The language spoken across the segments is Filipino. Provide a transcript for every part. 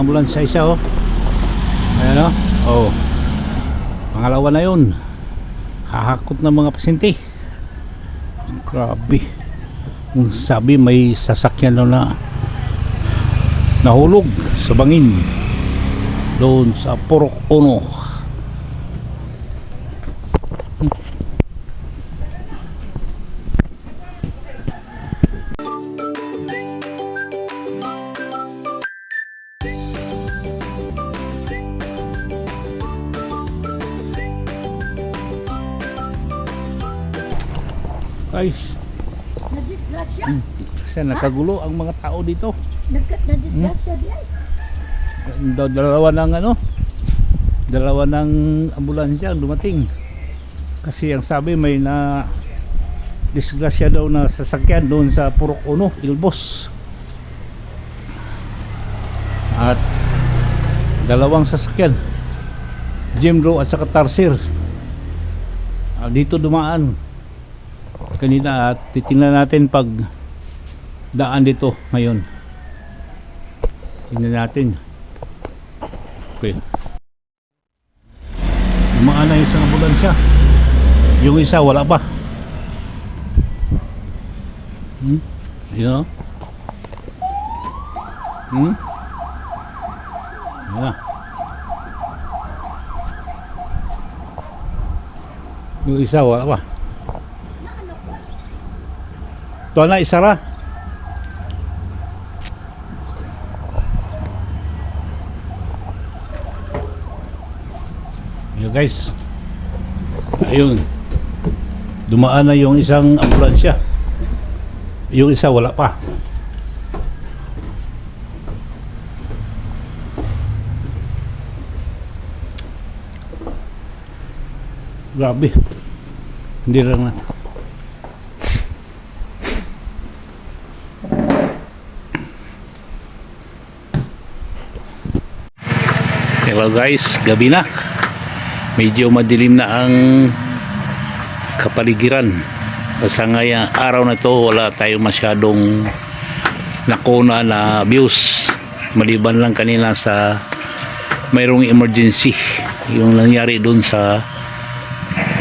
ambulansya isa oh. Ayan oh. Oh. Pangalawa na yun. Hahakot ng mga pasyente. Grabe. Sabi may sasakyan na nahulog sa bangin doon sa Purok Uno. Guys, nadisgrasya. kasi nakagulo ang mga tao dito. Nadisgrasya diyan. Dalawa ng ambulansya ang dumating. Kasi ang sabi may na disgrasya daw na sasakyan doon sa Purok Uno, Ilbos. At dalawang sasakyan, Jimro at saka Tarsir, dito dumaan kanina. At titingnan natin pag daan dito ngayon. Tingnan natin. Okay. Dumaan na isang ambulansya. Yung isa wala pa. You know? Yan na. Yung isa wala pa. Ito na, isara. Yun guys. Ayun. Dumaan na yung isang ambulansya. Yung isa wala pa. Grabe. Hindi lang natin. Hello guys, gabi na. Medyo madilim na ang kapaligiran. Sa ngayong araw na ito wala tayong masyadong nakuna na views, maliban lang kanina sa mayroong emergency yung nangyari doon sa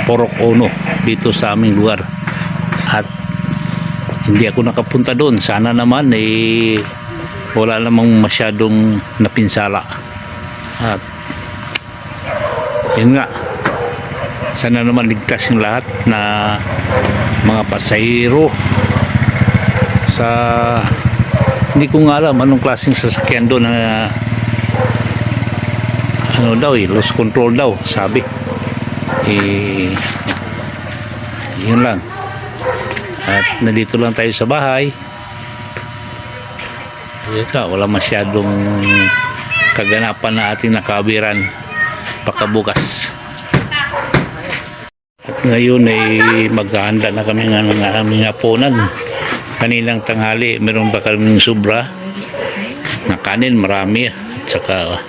Purok Uno dito sa aming lugar. At hindi ako nakapunta doon. Sana naman wala namang masyadong napinsala. At yun nga, sana naman ligtas yung lahat na mga pasahero sa hindi ko nga alam anong klaseng sasakyan doon na ano daw lost control daw sabi. Yun lang. At nandito lang tayo sa bahay. Ito, wala masyadong kaganapan na ating nakabiran pagkabukas. At ngayon ay maghahanda na kami ng aming hapunan. Kaninang tanghali meron pa kaming sobra na kanin, marami, at saka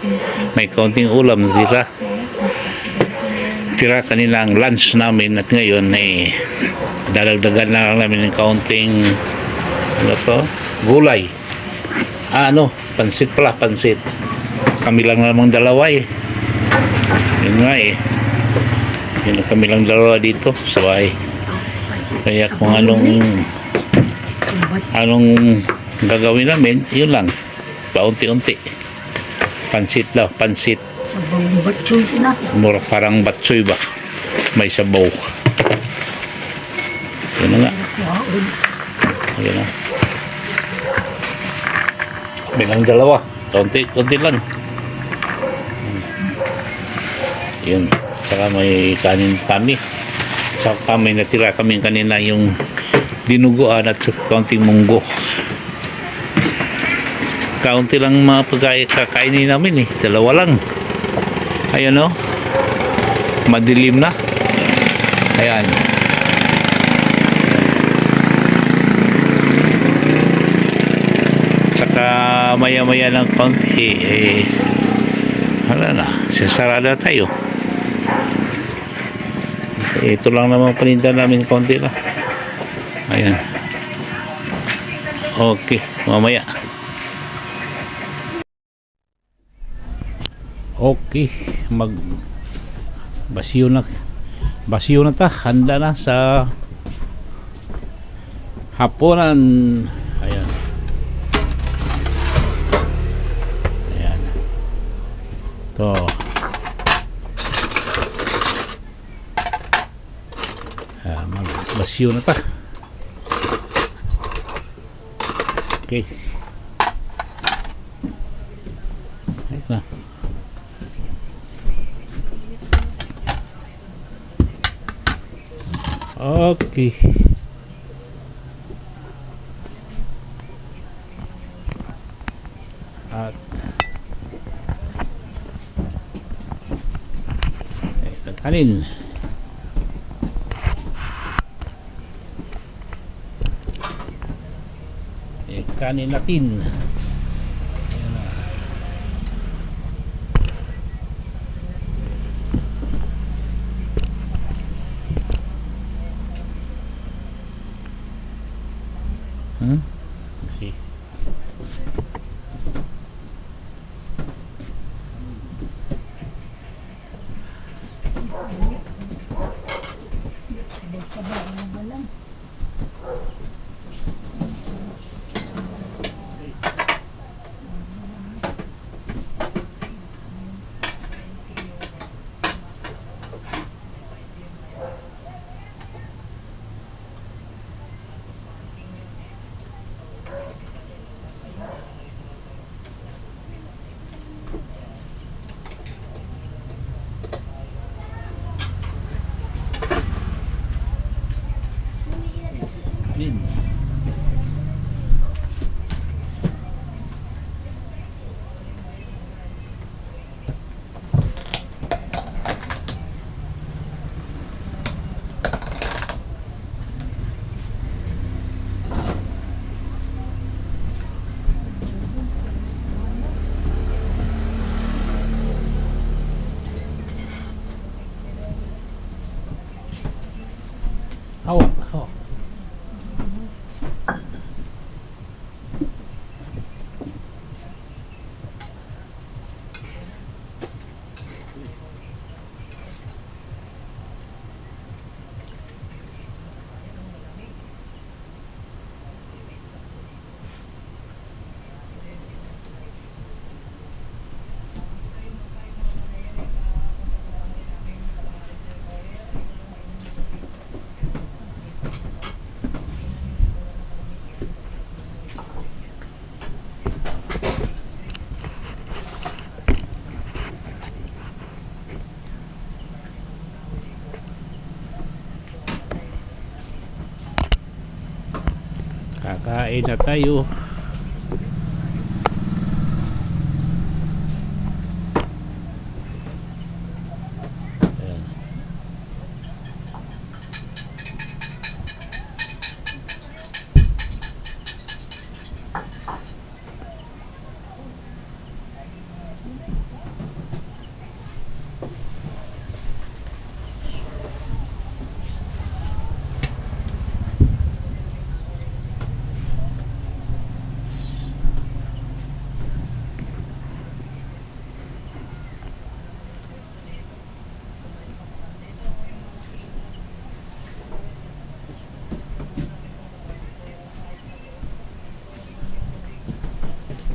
may kaunting ulam na tira kanilang lunch namin. At ngayon ay dadagdagan na lang namin ng kaunting gulay. Pansit pala, pansit. Kami lang namang dalawa yun nga yun kami lang dalawa dito sa bahay. Kaya kung anong gagawin namin, yun lang, paunti-unti. Pansit daw, pansit. Sabaw ng batsoy na. Mura parang batsoy ba, may sabaw. Yun na nga. Yun na. Bilang dalawa, konti lang. Yun. Saka may kanin kami. Saka may natira kami kanina yung dinuguan at kaunting munggo. Kaunti lang mga kakainin namin dalawa lang. Ayan madilim na. Ayan. Saka maya-maya ng konti wala na, sasarada tayo. Ito lang naman paninda namin, konti lang. Ayan. Okay, mamaya. Okay, mag basiyo na ta, handa na sa hapunan. Ayan. Ayan. To. Magbasiyo na ta. Okay. Ayan na. Okay. At kanin. Kanin natin. Ayan na. Okay. Min. Hawak, hawak. Kakain na tayo. Ayan.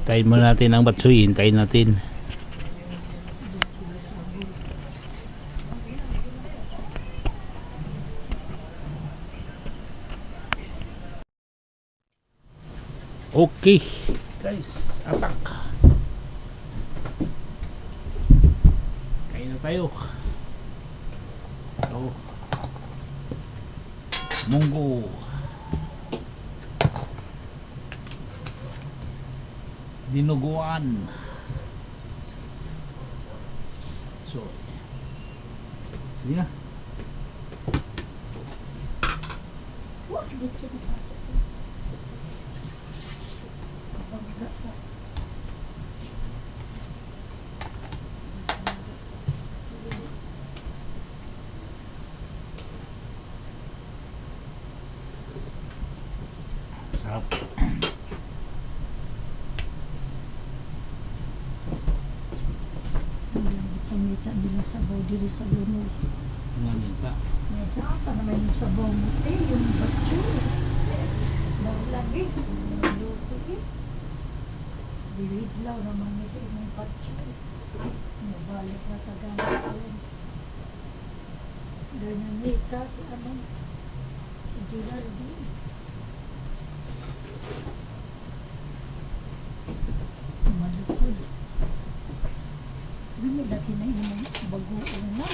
Tayin mo natin ang batsuy, hintayin natin. Okay, guys, atak. Kain na tayo. So, munggo. Dinuguan. So, sige na. What the chicken pasta? That's it. Sarap. pangita nila sa body sa lunod. Ngayon ka. Asa naman yung sabaw mo, yung batyo. Lagi, luto eh. Bilidlaw naman niya sa inyong batyo. Nabalik na Tagalog ko yun. Ganyan nita si si Geraldine. Malukod. Dami lagi na yung bagoong na.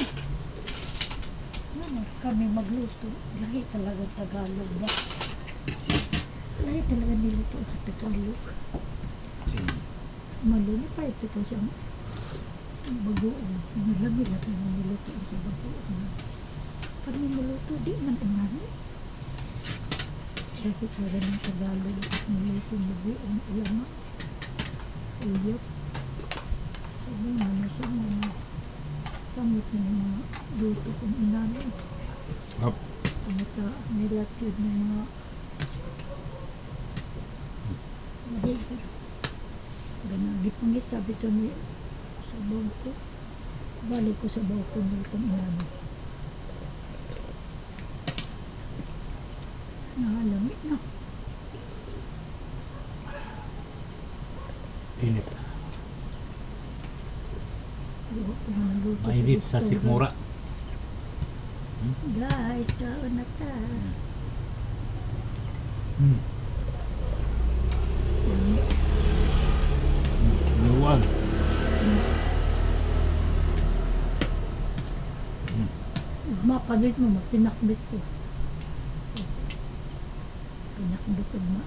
Kami magluto. Lahi talaga Tagalog ba? Lahi talaga niluto sa Tagalog. Maluli pa ito po siyang bagoong. Marami lagi na niluto sa bagoong. Pag niluto, di man inani. Lahi talaga ng Tagalog. Niluto bagoong ulama. Uyok. Sabi nga na siya mga samot ng mga luto kong inani. Hap. Pangita nilatid ng mga mahigit. Ganagi pangit sabi ito ni sa bangko. Balik ko sa bangko ng kong inani. Nakalamit na. Init. Luho ko nga naluto Mainit sa restaurant. sikmura. Guys, kaon na ta. Luwag. Mapalit mo, pinakbit ko. Pinakbit ko ma.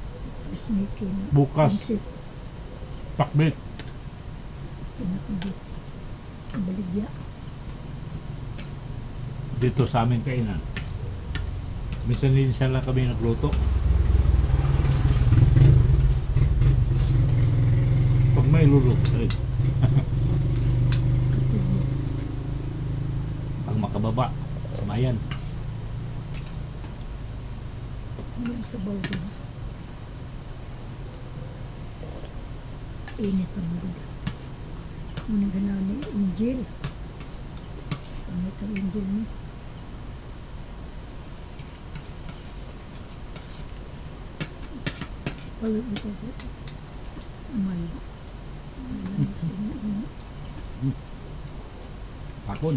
Esmiki na. Bukas. Pansit. Pakbit. Pinakbit. Baligya. Dito sa amin kainan. Minsan din lang kami nagluto. Pag may luluto, Katulog. pag makababa sa bayan. Ayan sa bawdo. Init ang mga. Muna ganaw ni Angel. Pangit ang Angel mo. Palit mo kasi. Amal. Pakon.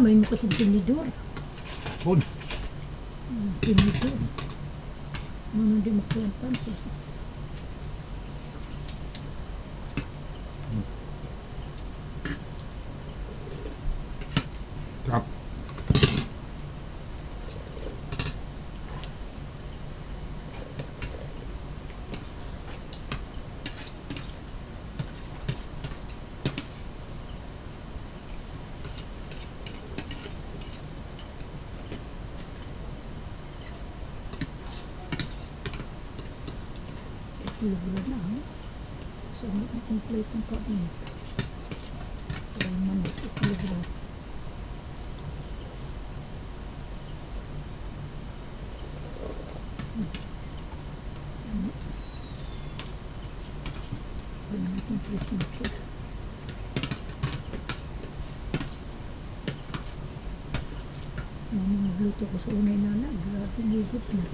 May mo kasi tinidor. Pakon. Tinidor. Ano di makulantan siya. Kap. Lubra na ha. So, complete ang kain. Kaya manok at lubra. Kaya natin Christmas food. Mama nagluto ko sa unay nana. Grabe higit na.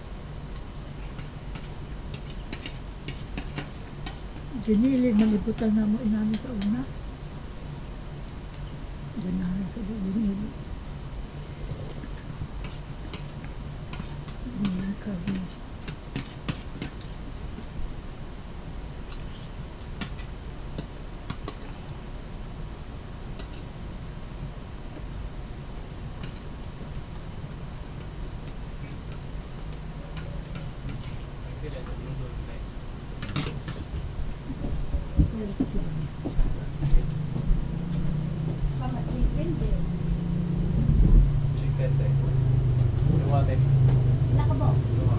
Ginilid na libutan na mo inami sa una. Ganahan sa ginilid. Ginilid ka rin. Chicken day. Dua day. Sila ka ba? Dua.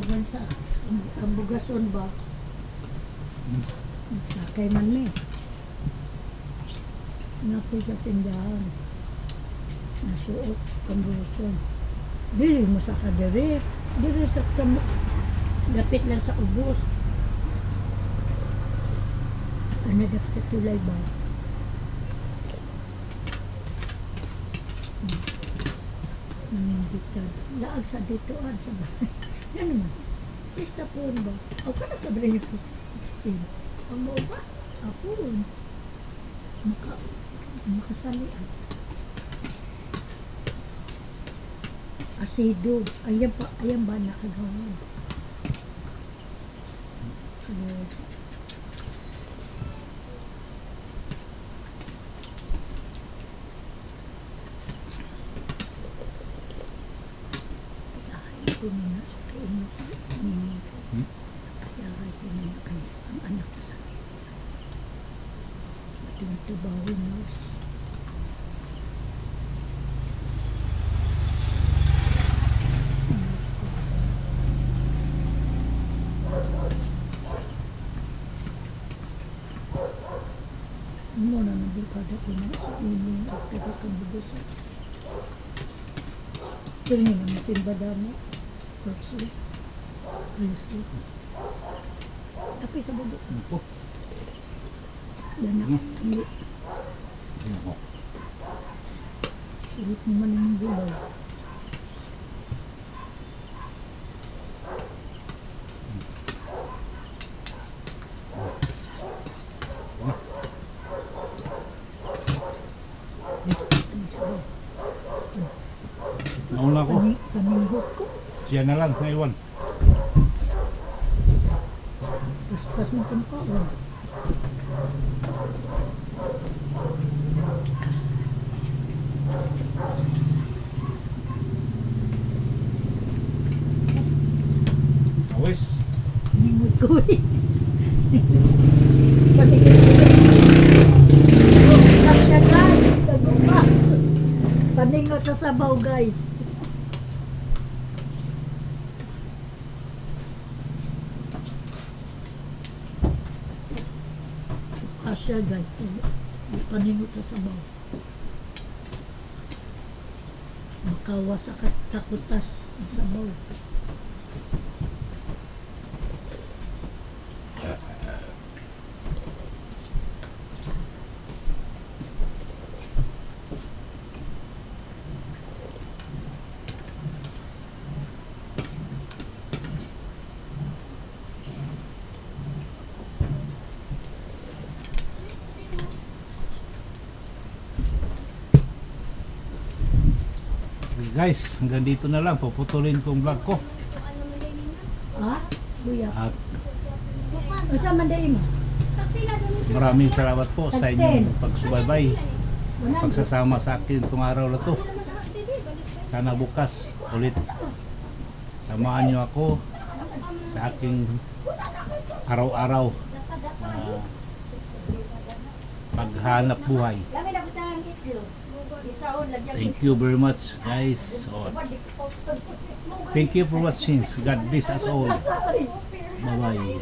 kauban sa ang bugason ba? Sakay man ni. Napoy sa tindahan. Nasuot ang bugason. Dili mo sa kadiri. Dili sa dapit lang sa ubos. Ano dapat sa tulay ba? Nanginditan. Laag sa dito sa bahay. Yan naman. Pista po ba? O ka na sa brain yung 16. Ang mo ba? Ako rin. Makasalian. Asido. Ayan ba nakagawa? Ito muna sa kainin sa kainin ko. Kaya ito muna kayo. Ang anak ko sa akin. Ito yung tubawin nurse. Ano na nabukada ko na sa ining at tagatang bubusan. Tingin na masimba dami. Kurso. Kurso. Tapi sa bubo. Opo. Yan na. Hindi. Sulit naman yung gulaw. Ano sabaw? Nauna ko. Paninghot ko. Siya na lang, ngayon. Paspas mo kung kaon. Awis. Paninghot ko eh. Paninghot ko. Kasya guys. Kagupa. Paninghot sa sabaw guys. Kasya guys. Paninghot sa sabaw. Makawa sa kakutas ang sabaw. Guys, hanggang dito na lang. Puputulin ko ang vlog ko. Ha? Buya. At Usa man day mo? maraming salamat po sa inyong pagsubaybay. Pagsasama sa akin itong araw na to. Sana bukas ulit samahan niyo ako sa aking araw-araw paghanap buhay. Thank you very much guys. So, thank you for watching. God bless us all. Bye bye.